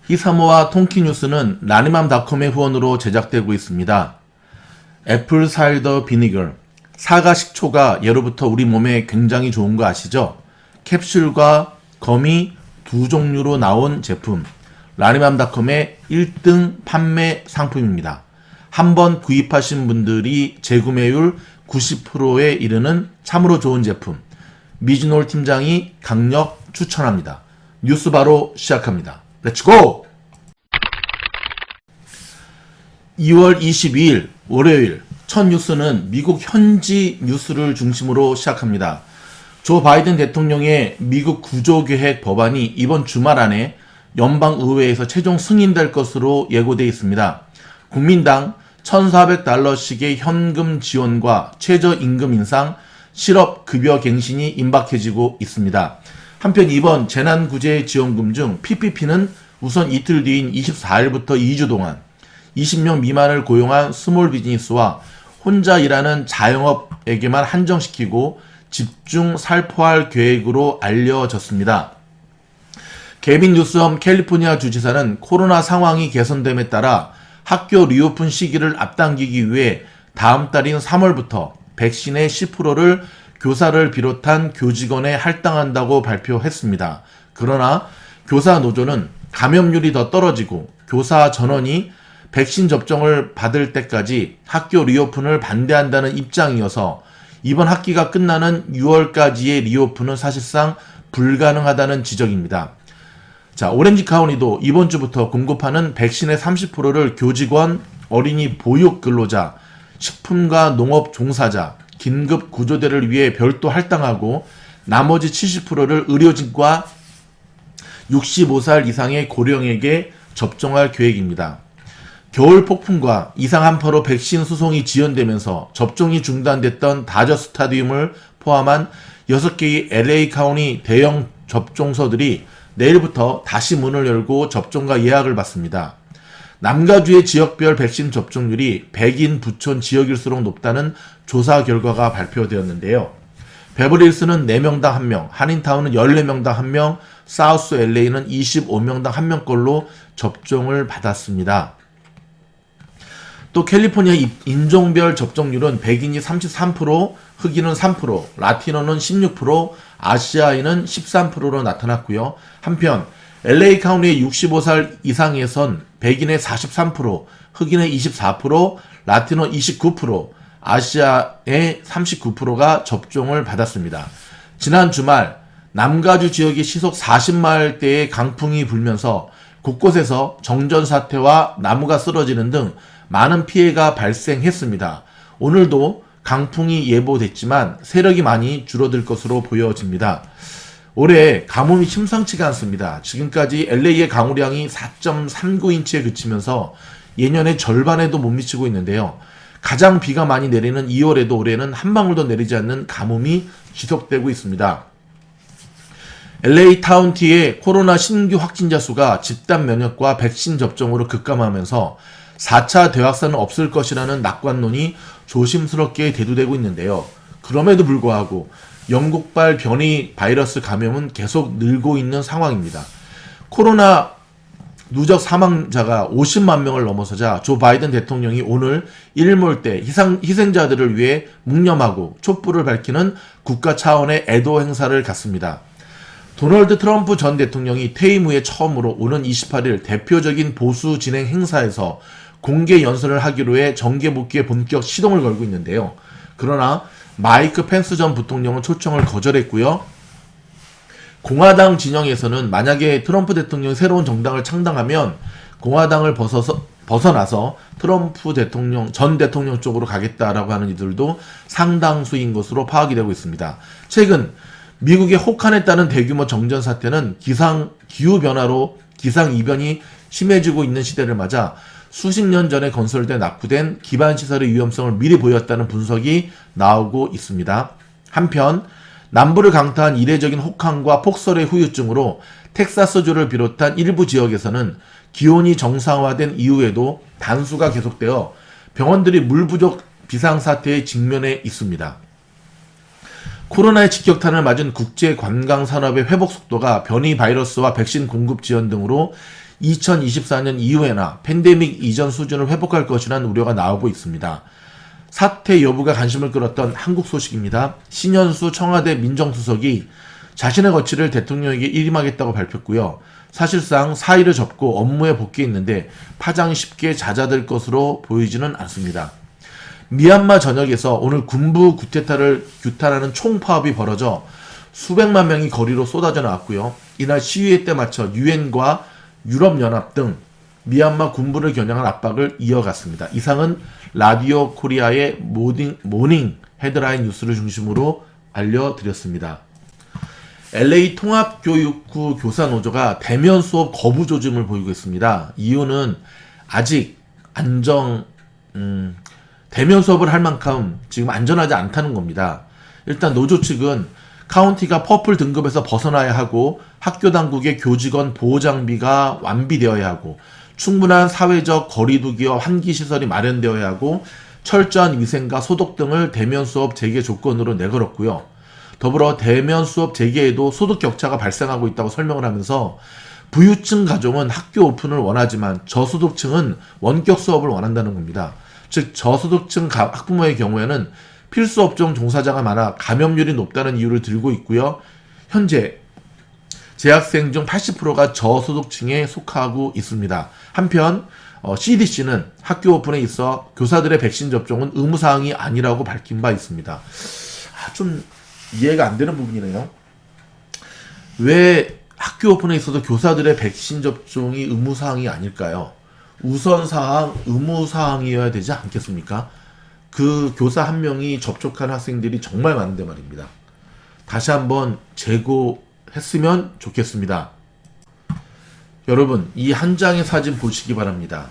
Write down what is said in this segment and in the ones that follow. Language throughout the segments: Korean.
히사모와 통키뉴스는 라니맘닷컴의 후원으로 제작되고 있습니다. 애플 사이더 비니거, 사과 식초가 예로부터 우리 몸에 굉장히 좋은 거 아시죠? 캡슐과 거미 두 종류로 나온 제품, 라니맘닷컴의 1등 판매 상품입니다. 한번 구입하신 분들이 재구매율 90%에 이르는 참으로 좋은 제품, 미즈놀 팀장이 강력 추천합니다. 뉴스 바로 시작합니다. 렛츠고! 2월 22일 월요일 첫 뉴스는 미국 현지 뉴스를 중심으로 시작합니다. 조 바이든 대통령의 미국 구조계획 법안이 이번 주말 안에 연방의회에서 최종 승인될 것으로 예고되어 있습니다. 국민당 1,400달러씩의 현금 지원과 최저임금 인상, 실업급여 갱신이 임박해지고 있습니다. 한편 이번 재난구제지원금 중 PPP는 우선 이틀 뒤인 24일부터 2주 동안 20명 미만을 고용한 스몰 비즈니스와 혼자 일하는 자영업에게만 한정시키고 집중 살포할 계획으로 알려졌습니다. 게빈 뉴섬 캘리포니아 주지사는 코로나 상황이 개선됨에 따라 학교 리오픈 시기를 앞당기기 위해 다음 달인 3월부터 백신의 10%를 교사를 비롯한 교직원에 할당한다고 발표했습니다. 그러나 교사 노조는 감염률이 더 떨어지고 교사 전원이 백신 접종을 받을 때까지 학교 리오픈을 반대한다는 입장이어서 이번 학기가 끝나는 6월까지의 리오픈은 사실상 불가능하다는 지적입니다. 자, 오렌지 카운티도 이번 주부터 공급하는 백신의 30%를 교직원, 어린이 보육 근로자, 식품과 농업 종사자, 긴급 구조대를 위해 별도 할당하고 나머지 70%를 의료진과 65살 이상의 고령에게 접종할 계획입니다. 겨울 폭풍과 이상 한파로 백신 수송이 지연되면서 접종이 중단됐던 다저 스타디움을 포함한 6개의 LA 카운티 대형 접종소들이 내일부터 다시 문을 열고 접종과 예약을 받습니다. 남가주의 지역별 백신 접종률이 백인 부촌 지역일수록 높다는 조사 결과가 발표되었는데요. 베버리힐스는 4명당 1명, 한인타운은 14명당 1명, 사우스 LA는 25명당 1명꼴로 접종을 받았습니다. 또 캘리포니아 인종별 접종률은 백인이 33%, 흑인은 3%, 라티노는 16%, 아시아인은 13%로 나타났고요. 한편 LA 카운티의 65살 이상에선 백인의 43%, 흑인의 24%, 라티노 29%, 아시아의 39%가 접종을 받았습니다. 지난 주말 남가주 지역의 시속 40마일대의 강풍이 불면서 곳곳에서 정전사태와 나무가 쓰러지는 등 많은 피해가 발생했습니다. 오늘도 강풍이 예보됐지만 세력이 많이 줄어들 것으로 보여집니다. 올해 가뭄이 심상치가 않습니다. 지금까지 LA의 강우량이 4.39인치에 그치면서 예년의 절반에도 못 미치고 있는데요. 가장 비가 많이 내리는 2월에도 올해는 한 방울도 내리지 않는 가뭄이 지속되고 있습니다. LA 카운티의 코로나 신규 확진자 수가 집단 면역과 백신 접종으로 급감하면서 4차 대확산은 없을 것이라는 낙관론이 조심스럽게 대두되고 있는데요. 그럼에도 불구하고 영국발 변이 바이러스 감염은 계속 늘고 있는 상황입니다. 코로나 누적 사망자가 50만 명을 넘어서자 조 바이든 대통령이 오늘 일몰 때 희생자들을 위해 묵념하고 촛불을 밝히는 국가 차원의 애도 행사를 갖습니다. 도널드 트럼프 전 대통령이 퇴임 후에 처음으로 오는 28일 대표적인 보수 진행 행사에서 공개 연설을 하기로 해 정계 복귀에 본격 시동을 걸고 있는데요. 그러나 마이크 펜스 전 부통령은 초청을 거절했고요. 공화당 진영에서는 만약에 트럼프 대통령이 새로운 정당을 창당하면 공화당을 벗어나서 트럼프 전 대통령 쪽으로 가겠다라고 하는 이들도 상당수인 것으로 파악이 되고 있습니다. 최근 미국의 혹한에 따른 대규모 정전 사태는 기후변화로 기상이변이 심해지고 있는 시대를 맞아 수십 년 전에 건설돼 낙후된 기반시설의 위험성을 미리 보였다는 분석이 나오고 있습니다. 한편 남부를 강타한 이례적인 혹한과 폭설의 후유증으로 텍사스주를 비롯한 일부 지역에서는 기온이 정상화된 이후에도 단수가 계속되어 병원들이 물 부족 비상사태에 직면해 있습니다. 코로나의 직격탄을 맞은 국제 관광 산업의 회복 속도가 변이 바이러스와 백신 공급 지연 등으로 2024년 이후에나 팬데믹 이전 수준을 회복할 것이라는 우려가 나오고 있습니다. 사태 여부가 관심을 끌었던 한국 소식입니다. 신현수 청와대 민정수석이 자신의 거취를 대통령에게 일임하겠다고 밝혔고요. 사실상 사의를 접고 업무에 복귀했는데 파장이 쉽게 잦아들 것으로 보이지는 않습니다. 미얀마 전역에서 오늘 군부 쿠데타를 규탄하는 총파업이 벌어져 수백만 명이 거리로 쏟아져 나왔고요. 이날 시위에 때 맞춰 유엔과 유럽연합 등 미얀마 군부를 겨냥한 압박을 이어갔습니다. 이상은 라디오 코리아의 모닝 헤드라인 뉴스를 중심으로 알려드렸습니다. LA 통합교육부 교사노조가 대면 수업 거부 조짐을 보이고 있습니다. 이유는 아직 대면 수업을 할 만큼 지금 안전하지 않다는 겁니다. 일단 노조 측은 카운티가 퍼플 등급에서 벗어나야 하고 학교 당국의 교직원 보호 장비가 완비되어야 하고 충분한 사회적 거리두기와 환기시설이 마련되어야 하고 철저한 위생과 소독 등을 대면 수업 재개 조건으로 내걸었고요. 더불어 대면 수업 재개에도 소득 격차가 발생하고 있다고 설명을 하면서 부유층 가정은 학교 오픈을 원하지만 저소득층은 원격 수업을 원한다는 겁니다. 즉 저소득층 학부모의 경우에는 필수 업종 종사자가 많아 감염률이 높다는 이유를 들고 있고요. 현재 재학생 중 80%가 저소득층에 속하고 있습니다. 한편 CDC는 학교 오픈에 있어 교사들의 백신 접종은 의무사항이 아니라고 밝힌 바 있습니다. 좀 이해가 안 되는 부분이네요. 왜 학교 오픈에 있어서 교사들의 백신 접종이 의무사항이 아닐까요? 우선사항, 의무사항이어야 되지 않겠습니까? 그 교사 한 명이 접촉한 학생들이 정말 많은데 말입니다. 다시 한번 재고했으면 좋겠습니다. 여러분, 이 한 장의 사진 보시기 바랍니다.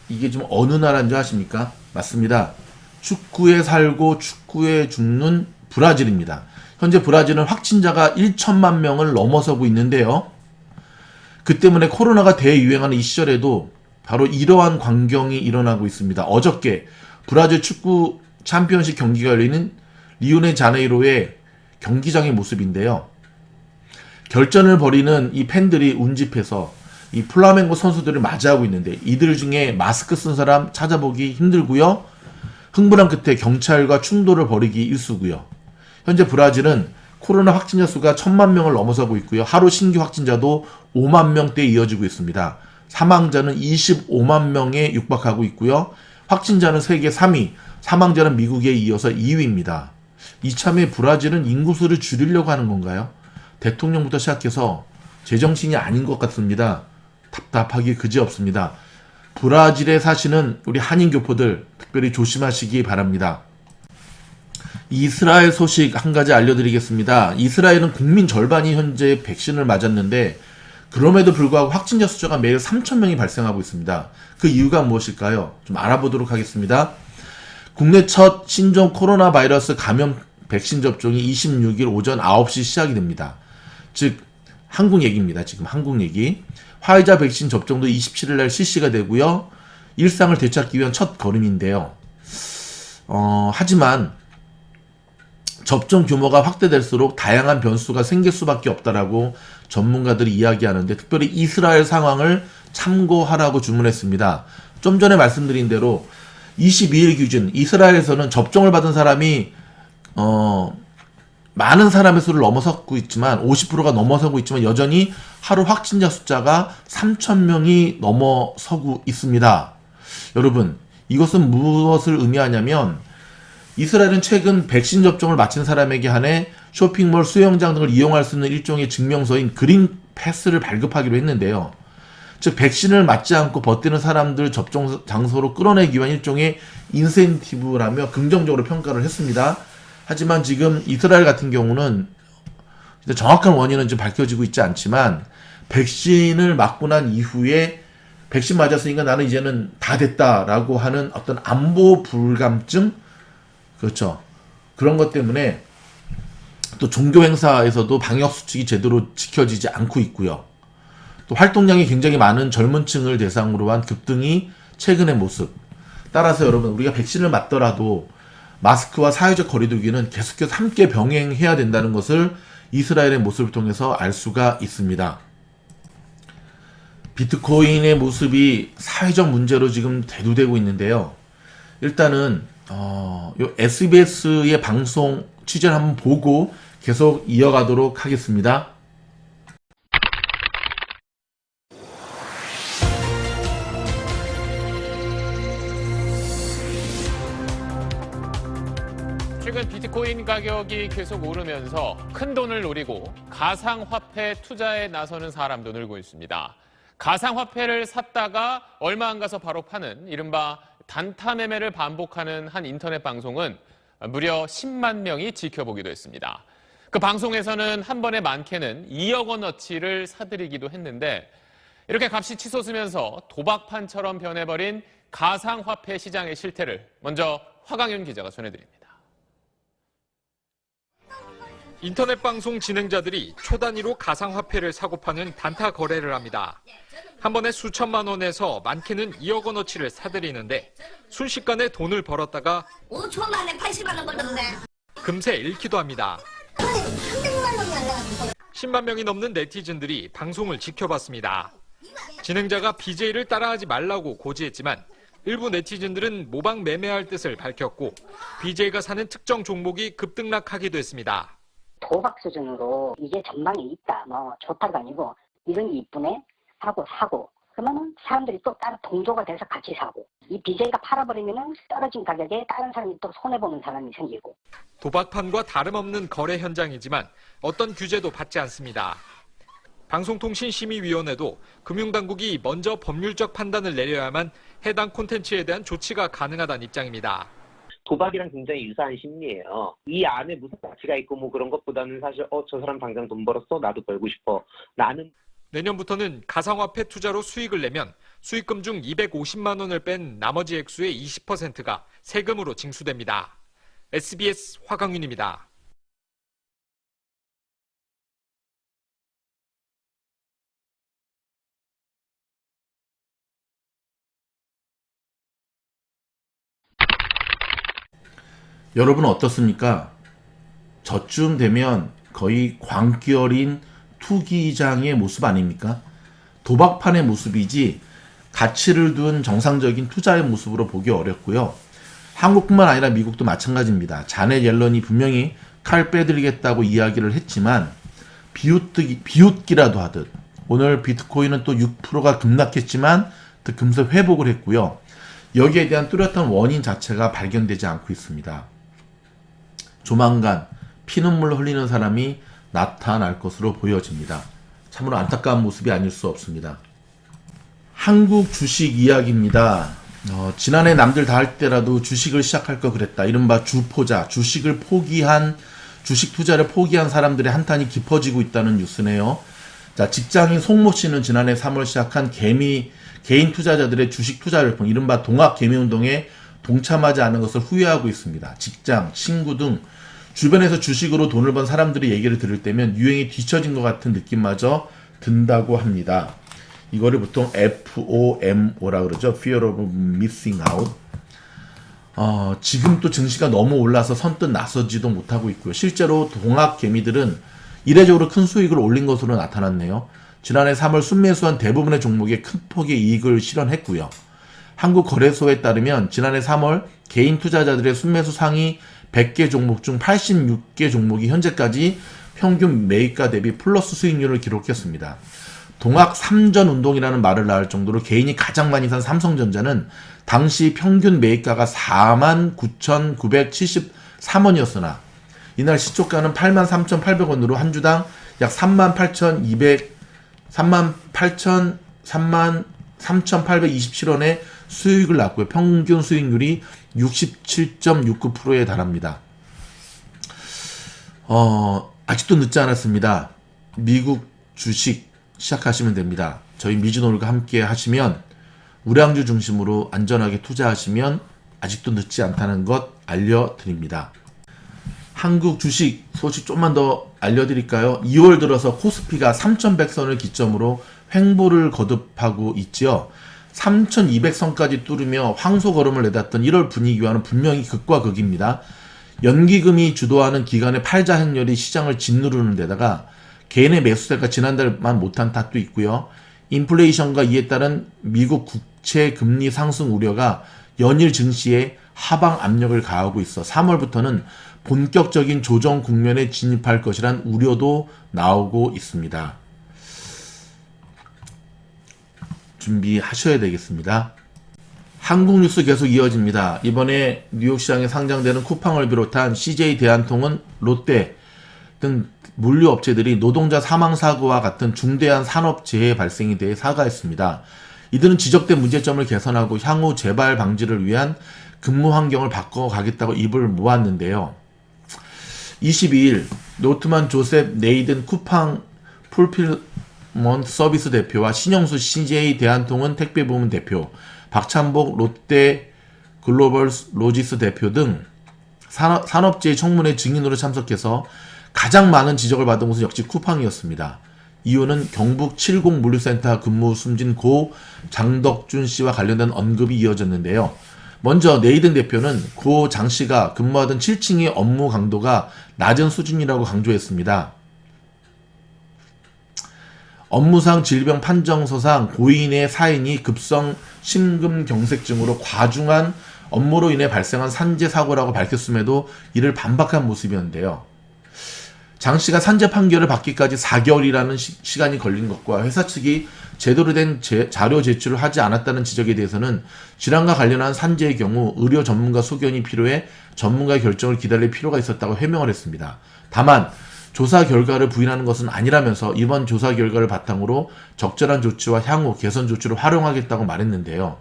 이게 지금 어느 나라인지 아십니까? 맞습니다. 축구에 살고 축구에 죽는 브라질입니다. 현재 브라질은 확진자가 1천만 명을 넘어서고 있는데요. 그 때문에 코로나가 대유행하는 이 시절에도 바로 이러한 광경이 일어나고 있습니다. 어저께 브라질 축구 챔피언십 경기가 열리는 리오네자네이로의 경기장의 모습인데요. 결전을 벌이는 이 팬들이 운집해서 이 플라멩고 선수들을 맞이하고 있는데 이들 중에 마스크 쓴 사람 찾아보기 힘들고요. 흥분한 끝에 경찰과 충돌을 벌이기 일쑤고요. 현재 브라질은 코로나 확진자 수가 1,000만 명을 넘어서고 있고요. 하루 신규 확진자도 5만 명대에 이어지고 있습니다. 사망자는 25만 명에 육박하고 있고요. 확진자는 세계 3위, 사망자는 미국에 이어서 2위입니다. 이참에 브라질은 인구수를 줄이려고 하는 건가요? 대통령부터 시작해서 제정신이 아닌 것 같습니다. 답답하기 그지없습니다. 브라질에 사시는 우리 한인 교포들 특별히 조심하시기 바랍니다. 이스라엘 소식 한 가지 알려드리겠습니다. 이스라엘은 국민 절반이 현재 백신을 맞았는데 그럼에도 불구하고 확진자 숫자가 매일 3,000명이 발생하고 있습니다. 그 이유가 무엇일까요? 좀 알아보도록 하겠습니다. 국내 첫 신종 코로나 바이러스 감염 백신 접종이 26일 오전 9시 시작이 됩니다. 즉 한국 얘기입니다. 지금 한국 얘기. 화이자 백신 접종도 27일 날 실시가 되고요. 일상을 되찾기 위한 첫 걸음인데요. 하지만 접종 규모가 확대될수록 다양한 변수가 생길 수밖에 없다라고 전문가들이 이야기하는데 특별히 이스라엘 상황을 참고하라고 주문했습니다. 좀 전에 말씀드린 대로 22일 기준 이스라엘에서는 접종을 받은 사람이 많은 사람의 수를 넘어서고 있지만 50%가 넘어서고 있지만 여전히 하루 확진자 숫자가 3,000명이 넘어서고 있습니다. 여러분, 이것은 무엇을 의미하냐면 이스라엘은 최근 백신 접종을 마친 사람에게 한해 쇼핑몰, 수영장 등을 이용할 수 있는 일종의 증명서인 그린 패스를 발급하기로 했는데요. 즉 백신을 맞지 않고 버티는 사람들 접종 장소로 끌어내기 위한 일종의 인센티브라며 긍정적으로 평가를 했습니다. 하지만 지금 이스라엘 같은 경우는 정확한 원인은 지금 밝혀지고 있지 않지만 백신을 맞고 난 이후에 백신 맞았으니까 나는 이제는 다 됐다라고 하는 어떤 안보 불감증, 그렇죠. 그런 것 때문에 또 종교 행사에서도 방역 수칙이 제대로 지켜지지 않고 있고요. 또 활동량이 굉장히 많은 젊은 층을 대상으로 한 급등이 최근의 모습. 따라서 여러분, 우리가 백신을 맞더라도 마스크와 사회적 거리두기는 계속해서 함께 병행해야 된다는 것을 이스라엘의 모습을 통해서 알 수가 있습니다. 비트코인의 모습이 사회적 문제로 지금 대두되고 있는데요. 일단은 요 SBS의 방송 취재를 한번 보고 계속 이어가도록 하겠습니다. 최근 비트코인 가격이 계속 오르면서 큰 돈을 노리고 가상화폐 투자에 나서는 사람도 늘고 있습니다. 가상화폐를 샀다가 얼마 안 가서 바로 파는 이른바 단타 매매를 반복하는 한 인터넷 방송은 무려 10만 명이 지켜보기도 했습니다. 그 방송에서는 한 번에 많게는 2억 원어치를 사들이기도 했는데 이렇게 값이 치솟으면서 도박판처럼 변해버린 가상화폐 시장의 실태를 먼저 화강윤 기자가 전해드립니다. 인터넷 방송 진행자들이 초 단위로 가상화폐를 사고 파는 단타 거래를 합니다. 한 번에 수천만 원에서 많게는 2억 원어치를 사들이는데 순식간에 돈을 벌었다가 5초 만에 80만 원 벌었네. 금세 잃기도 합니다. 300만 원이 날라가고. 10만 명이 넘는 네티즌들이 방송을 지켜봤습니다. 진행자가 BJ를 따라하지 말라고 고지했지만 일부 네티즌들은 모방 매매할 뜻을 밝혔고 BJ가 사는 특정 종목이 급등락하기도 했습니다. 도박 수준으로 이게 전망이 있다, 뭐 좋다가 아니고 이런 이쁘네 하고 사고 그러면은 사람들이 또 따로 동조가 돼서 같이 사고 이 BJ가 팔아버리면은 떨어진 가격에 다른 사람이 또 손해보는 사람이 생기고 도박판과 다름없는 거래 현장이지만 어떤 규제도 받지 않습니다. 방송통신심의위원회도 금융당국이 먼저 법률적 판단을 내려야만 해당 콘텐츠에 대한 조치가 가능하다는 입장입니다. 도박이랑 굉장히 유사한 심리예요. 이 안에 무슨 가치가 있고 뭐 그런 것보다는 사실 저 사람 당장 돈 벌었어 나도 벌고 싶어 나는 내년부터는 가상화폐 투자로 수익을 내면 수익금 중 250만 원을 뺀 나머지 액수의 20%가 세금으로 징수됩니다. SBS 화강윤입니다. 여러분 어떻습니까? 저쯤 되면 거의 광기 어린 투기장의 모습 아닙니까? 도박판의 모습이지 가치를 둔 정상적인 투자의 모습으로 보기 어렵고요. 한국뿐만 아니라 미국도 마찬가지입니다. 자넷 옐런이 분명히 칼 빼드리겠다고 이야기를 했지만 비웃기라도 하듯 오늘 비트코인은 또 6%가 급락했지만 금세 회복을 했고요. 여기에 대한 뚜렷한 원인 자체가 발견되지 않고 있습니다. 조만간 피눈물 흘리는 사람이 나타날 것으로 보여집니다. 참으로 안타까운 모습이 아닐 수 없습니다. 한국 주식 이야기입니다. 지난해 남들 다 할 때라도 주식을 시작할 거 그랬다. 이른바 주포자, 주식 투자를 포기한 사람들의 한탄이 깊어지고 있다는 뉴스네요. 자, 직장인 송모 씨는 지난해 3월 시작한 개인 투자자들의 주식 투자 열풍, 이른바 동학 개미 운동에 동참하지 않은 것을 후회하고 있습니다. 직장, 친구 등 주변에서 주식으로 돈을 번 사람들의 얘기를 들을 때면 유행이 뒤처진 것 같은 느낌마저 든다고 합니다. 이거를 보통 FOMO라 그러죠. Fear of Missing Out. 지금 또 증시가 너무 올라서 선뜻 나서지도 못하고 있고요. 실제로 동학 개미들은 이례적으로 큰 수익을 올린 것으로 나타났네요. 지난해 3월 순매수한 대부분의 종목에 큰 폭의 이익을 실현했고요. 한국거래소에 따르면 지난해 3월 개인 투자자들의 순매수 상위 100개 종목 중 86개 종목이 현재까지 평균 매입가 대비 플러스 수익률을 기록했습니다. 동학 3전 운동이라는 말을 낳을 정도로 개인이 가장 많이 산 삼성전자는 당시 평균 매입가가 49,973원이었으나 이날 시초가는 83,800원으로 한 주당 약 38,827원의 수익을 났고요. 평균 수익률이 67.69%에 달합니다. 아직도 늦지 않았습니다. 미국 주식 시작하시면 됩니다. 저희 미즈노을과 함께 하시면 우량주 중심으로 안전하게 투자하시면 아직도 늦지 않다는 것 알려드립니다. 한국 주식 소식 좀만 더 알려드릴까요? 2월 들어서 코스피가 3,100선을 기점으로 횡보를 거듭하고 있지요. 3,200선까지 뚫으며 황소걸음을 내닫던 1월 분위기와는 분명히 극과 극입니다. 연기금이 주도하는 기관의 팔자 행렬이 시장을 짓누르는 데다가 개인의 매수세가 지난달만 못한 탓도 있고요. 인플레이션과 이에 따른 미국 국채 금리 상승 우려가 연일 증시에 하방 압력을 가하고 있어 3월부터는 본격적인 조정 국면에 진입할 것이란 우려도 나오고 있습니다. 준비하셔야 되겠습니다. 한국 뉴스 계속 이어집니다. 이번에 뉴욕시장에 상장되는 쿠팡을 비롯한 CJ 대한통운, 롯데 등 물류업체들이 노동자 사망사고와 같은 중대한 산업재해 발생에 대해 사과했습니다. 이들은 지적된 문제점을 개선하고 향후 재발 방지를 위한 근무 환경을 바꿔가겠다고 입을 모았는데요. 22일 노트만 조셉 네이든 쿠팡 풀필먼트 서비스 대표와 신영수 CJ 대한통운 택배부문 대표, 박찬복 롯데 글로벌 로지스 대표 등 산업재해 청문회 증인으로 참석해서 가장 많은 지적을 받은 곳은 역시 쿠팡이었습니다. 이유는 경북 70 물류센터 근무 숨진 고 장덕준 씨와 관련된 언급이 이어졌는데요. 먼저 네이든 대표는 고 장 씨가 근무하던 7층의 업무 강도가 낮은 수준이라고 강조했습니다. 업무상 질병 판정서상 고인의 사인이 급성 심근경색증으로 과중한 업무로 인해 발생한 산재 사고라고 밝혔음에도 이를 반박한 모습이었는데요. 장 씨가 산재 판결을 받기까지 4개월이라는 시간이 걸린 것과 회사 측이 제대로 된 자료 제출을 하지 않았다는 지적에 대해서는 질환과 관련한 산재의 경우 의료 전문가 소견이 필요해 전문가의 결정을 기다릴 필요가 있었다고 해명을 했습니다. 다만 조사 결과를 부인하는 것은 아니라면서 이번 조사 결과를 바탕으로 적절한 조치와 향후 개선 조치를 활용하겠다고 말했는데요.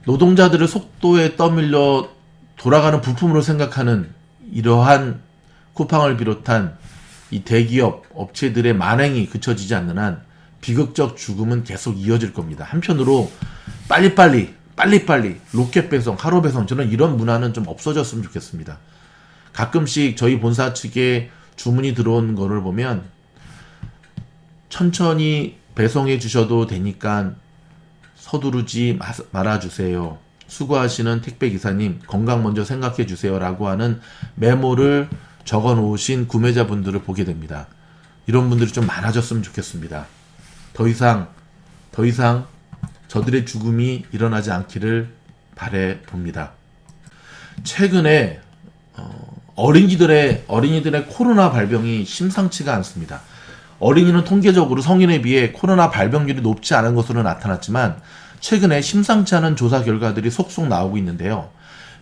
노동자들을 속도에 떠밀려 돌아가는 부품으로 생각하는 이러한 쿠팡을 비롯한 이 대기업 업체들의 만행이 그쳐지지 않는 한 비극적 죽음은 계속 이어질 겁니다. 한편으로 빨리빨리 로켓 배송, 하루 배송, 저는 이런 문화는 좀 없어졌으면 좋겠습니다. 가끔씩 저희 본사 측에 주문이 들어온 거를 보면 천천히 배송해 주셔도 되니까 서두르지 말아주세요. 수고하시는 택배기사님 건강 먼저 생각해 주세요 라고 하는 메모를 적어 놓으신 구매자분들을 보게 됩니다. 이런 분들이 좀 많아졌으면 좋겠습니다. 더 이상 저들의 죽음이 일어나지 않기를 바래 봅니다. 최근에 어린이들의 코로나 발병이 심상치가 않습니다. 어린이는 통계적으로 성인에 비해 코로나 발병률이 높지 않은 것으로 나타났지만 최근에 심상치 않은 조사 결과들이 속속 나오고 있는데요.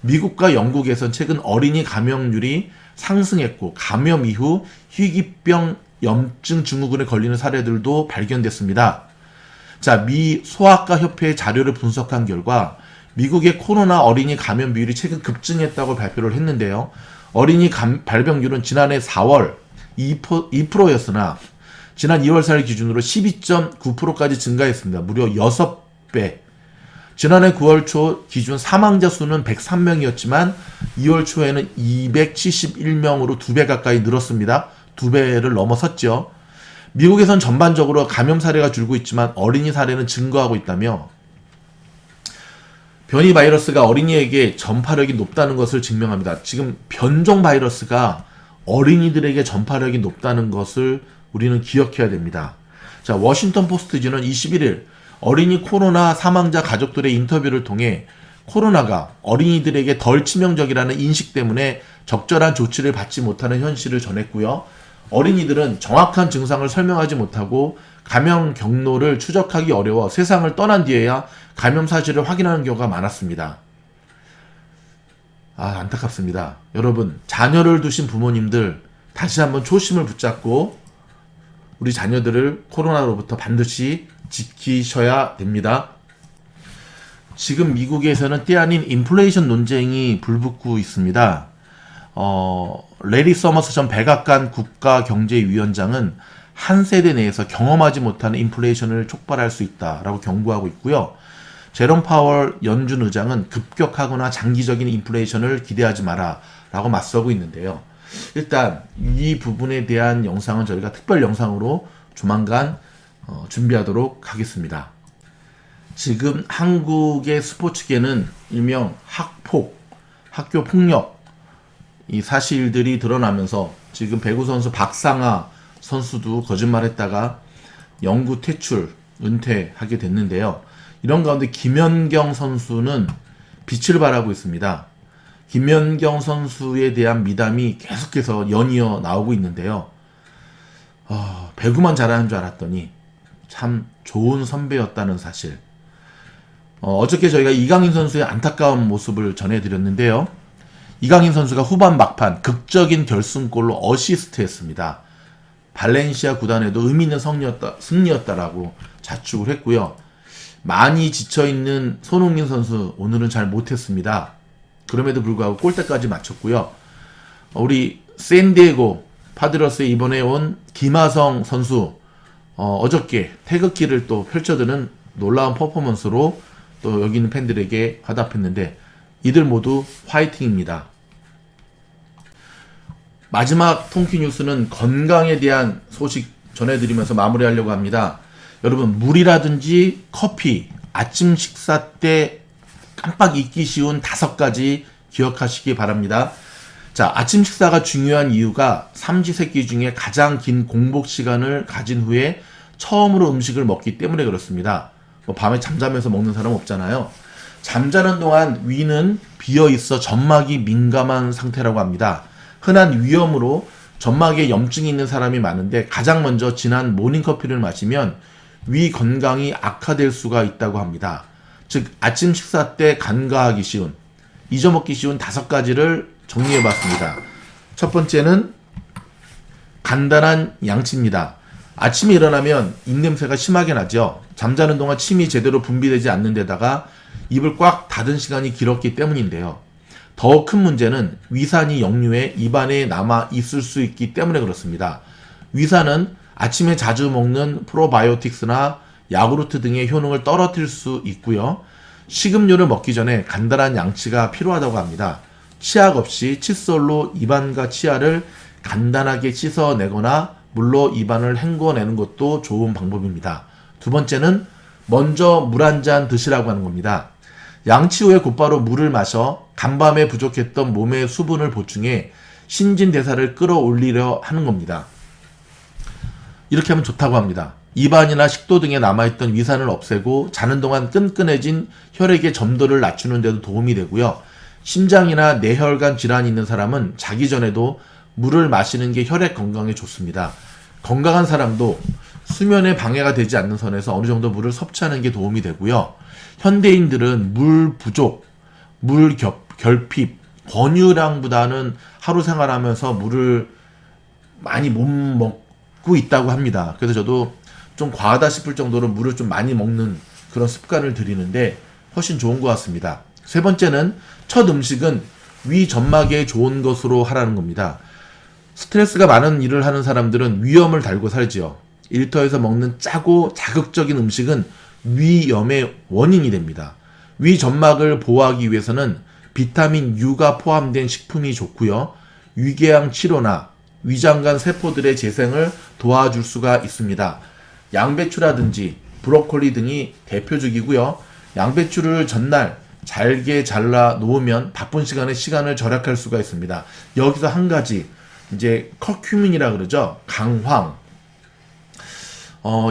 미국과 영국에선 최근 어린이 감염률이 상승했고 감염 이후 희귀병 염증 증후군에 걸리는 사례들도 발견됐습니다. 자, 미 소아과 협회의 자료를 분석한 결과 미국의 코로나 어린이 감염 비율이 최근 급증했다고 발표를 했는데요. 어린이 발병률은 지난해 4월 2%였으나 지난 2월 4일 기준으로 12.9%까지 증가했습니다. 무려 6배. 지난해 9월 초 기준 사망자 수는 103명이었지만 2월 초에는 271명으로 2배 가까이 늘었습니다. 2배를 넘어섰죠. 미국에선 전반적으로 감염 사례가 줄고 있지만 어린이 사례는 증가하고 있다며 변이 바이러스가 어린이에게 전파력이 높다는 것을 증명합니다. 지금 변종 바이러스가 어린이들에게 전파력이 높다는 것을 우리는 기억해야 됩니다. 자, 워싱턴 포스트지는 21일 어린이 코로나 사망자 가족들의 인터뷰를 통해 코로나가 어린이들에게 덜 치명적이라는 인식 때문에 적절한 조치를 받지 못하는 현실을 전했고요. 어린이들은 정확한 증상을 설명하지 못하고 감염 경로를 추적하기 어려워 세상을 떠난 뒤에야 감염 사실을 확인하는 경우가 많았습니다. 안타깝습니다. 여러분, 자녀를 두신 부모님들 다시 한번 초심을 붙잡고 우리 자녀들을 코로나로부터 반드시 지키셔야 됩니다. 지금 미국에서는 때 아닌 인플레이션 논쟁이 불붙고 있습니다. 레리 서머스 전 백악관 국가경제위원장은 한 세대 내에서 경험하지 못하는 인플레이션을 촉발할 수 있다라고 경고하고 있고요. 제롬 파월 연준 의장은 급격하거나 장기적인 인플레이션을 기대하지 마라 라고 맞서고 있는데요. 일단 이 부분에 대한 영상은 저희가 특별 영상으로 조만간 준비하도록 하겠습니다. 지금 한국의 스포츠계는 일명 학폭, 학교 폭력 이 사실들이 드러나면서 지금 배구 선수 박상아 선수도 거짓말했다가 영구 퇴출, 은퇴하게 됐는데요. 이런 가운데 김연경 선수는 빛을 발하고 있습니다. 김연경 선수에 대한 미담이 계속해서 연이어 나오고 있는데요. 배구만 잘하는 줄 알았더니 참 좋은 선배였다는 사실. 어저께 저희가 이강인 선수의 안타까운 모습을 전해드렸는데요. 이강인 선수가 후반 막판 극적인 결승골로 어시스트했습니다. 발렌시아 구단에도 의미 있는 승리였다라고 자축을 했고요. 많이 지쳐있는 손흥민 선수 오늘은 잘 못했습니다. 그럼에도 불구하고 골대까지 맞췄고요. 우리 샌디에고 파드러스에 이번에 온 김하성 선수 어저께 태극기를 또 펼쳐드는 놀라운 퍼포먼스로 또 여기 있는 팬들에게 화답했는데 이들 모두 화이팅입니다. 마지막 통키 뉴스는 건강에 대한 소식 전해드리면서 마무리하려고 합니다. 여러분, 물이라든지 커피, 아침 식사 때 깜빡 잊기 쉬운 5가지 기억하시기 바랍니다. 자, 아침 식사가 중요한 이유가 삼시세끼 중에 가장 긴 공복 시간을 가진 후에 처음으로 음식을 먹기 때문에 그렇습니다. 밤에 잠자면서 먹는 사람 없잖아요. 잠자는 동안 위는 비어있어 점막이 민감한 상태라고 합니다. 흔한 위염으로 점막에 염증이 있는 사람이 많은데 가장 먼저 진한 모닝커피를 마시면 위 건강이 악화될 수가 있다고 합니다. 즉 아침 식사 때 간과하기 쉬운, 잊어먹기 쉬운 5가지를 정리해봤습니다. 첫 번째는 간단한 양치입니다. 아침에 일어나면 입냄새가 심하게 나죠. 잠자는 동안 침이 제대로 분비되지 않는 데다가 입을 꽉 닫은 시간이 길었기 때문인데요. 더 큰 문제는 위산이 역류해 입안에 남아 있을 수 있기 때문에 그렇습니다. 위산은 아침에 자주 먹는 프로바이오틱스나 야구르트 등의 효능을 떨어뜨릴 수 있고요. 식음료를 먹기 전에 간단한 양치가 필요하다고 합니다. 치약 없이 칫솔로 입안과 치아를 간단하게 씻어내거나 물로 입안을 헹궈내는 것도 좋은 방법입니다. 두 번째는 먼저 물 한 잔 드시라고 하는 겁니다. 양치 후에 곧바로 물을 마셔 간밤에 부족했던 몸의 수분을 보충해 신진대사를 끌어올리려 하는 겁니다. 이렇게 하면 좋다고 합니다. 입안이나 식도 등에 남아있던 위산을 없애고 자는 동안 끈끈해진 혈액의 점도를 낮추는 데도 도움이 되고요. 심장이나 뇌혈관 질환이 있는 사람은 자기 전에도 물을 마시는 게 혈액 건강에 좋습니다. 건강한 사람도 수면에 방해가 되지 않는 선에서 어느 정도 물을 섭취하는 게 도움이 되고요. 현대인들은 물 부족, 물 결핍, 권유량보다는 하루 생활하면서 물을 많이 못 먹고 있다고 합니다. 그래서 저도 좀 과하다 싶을 정도로 물을 좀 많이 먹는 그런 습관을 들이는데 훨씬 좋은 것 같습니다. 세 번째는 첫 음식은 위 점막에 좋은 것으로 하라는 겁니다. 스트레스가 많은 일을 하는 사람들은 위염을 달고 살지요. 일터에서 먹는 짜고 자극적인 음식은 위염의 원인이 됩니다. 위 점막을 보호하기 위해서는 비타민 U가 포함된 식품이 좋고요. 위궤양 치료나 위장관 세포들의 재생을 도와줄 수가 있습니다. 양배추라든지 브로콜리 등이 대표적이고요. 양배추를 전날 잘게 잘라 놓으면 바쁜 시간에 시간을 절약할 수가 있습니다. 여기서 한 가지 이제 커큐민이라 그러죠. 강황.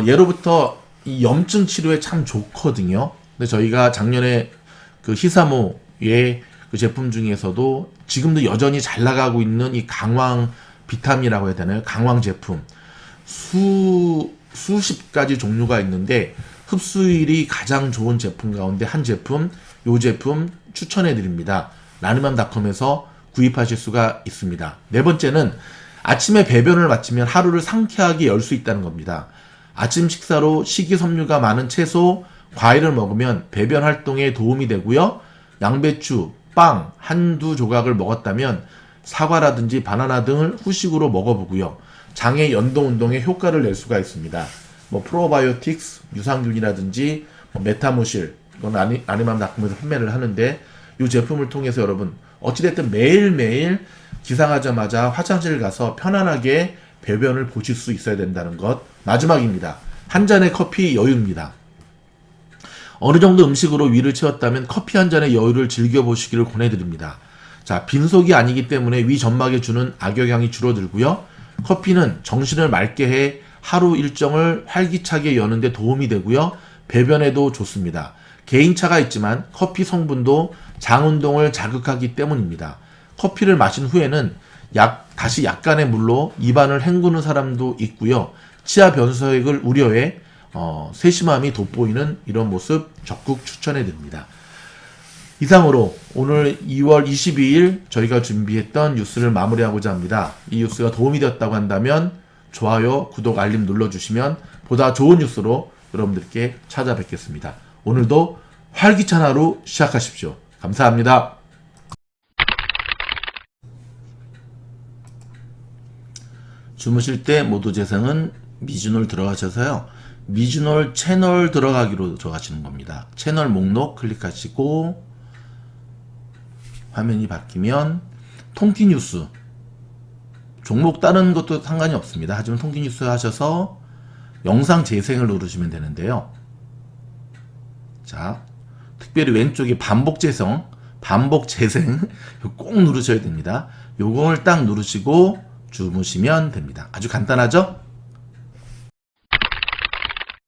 예로부터 이 염증 치료에 참 좋거든요. 근데 저희가 작년에 그 히사모의 그 제품 중에서도 지금도 여전히 잘 나가고 있는 이 강황 비타민이라고 해야 되나요? 강황 제품. 수십 가지 종류가 있는데 흡수율이 가장 좋은 제품 가운데 한 제품, 요 제품 추천해 드립니다. 라니맘닷컴에서 구입하실 수가 있습니다. 네 번째는 아침에 배변을 마치면 하루를 상쾌하게 열 수 있다는 겁니다. 아침 식사로 식이섬유가 많은 채소, 과일을 먹으면 배변 활동에 도움이 되고요. 양배추, 빵 한두 조각을 먹었다면 사과라든지 바나나 등을 후식으로 먹어보고요. 장의 연동 운동에 효과를 낼 수가 있습니다. 프로바이오틱스, 유산균이라든지 메타모실, 이건 아니맘닷컴에서 판매를 하는데 이 제품을 통해서 여러분 어찌됐든 매일매일 기상하자마자 화장실 가서 편안하게 배변을 보실 수 있어야 된다는 것. 마지막입니다. 한 잔의 커피 여유입니다. 어느 정도 음식으로 위를 채웠다면 커피 한 잔의 여유를 즐겨보시기를 권해드립니다. 자, 빈속이 아니기 때문에 위 점막에 주는 악영향이 줄어들고요. 커피는 정신을 맑게 해 하루 일정을 활기차게 여는 데 도움이 되고요. 배변에도 좋습니다. 개인차가 있지만 커피 성분도 장 운동을 자극하기 때문입니다. 커피를 마신 후에는 다시 약간의 물로 입안을 헹구는 사람도 있고요. 치아 변색을 우려해 세심함이 돋보이는 이런 모습 적극 추천해 드립니다. 이상으로 오늘 2월 22일 저희가 준비했던 뉴스를 마무리하고자 합니다. 이 뉴스가 도움이 되었다고 한다면 좋아요, 구독, 알림 눌러주시면 보다 좋은 뉴스로 여러분들께 찾아뵙겠습니다. 오늘도 활기찬 하루 시작하십시오. 감사합니다. 주무실 때 모두 재생은 미주놀 들어가셔서요. 미주놀 채널 들어가기로 들어가시는 겁니다. 채널 목록 클릭하시고 화면이 바뀌면 통기뉴스 종목 다른 것도 상관이 없습니다. 하지만 통기뉴스 하셔서 영상 재생을 누르시면 되는데요. 자, 특별히 왼쪽에 반복 재생 꼭 누르셔야 됩니다. 요걸 딱 누르시고 주무시면 됩니다. 아주 간단하죠?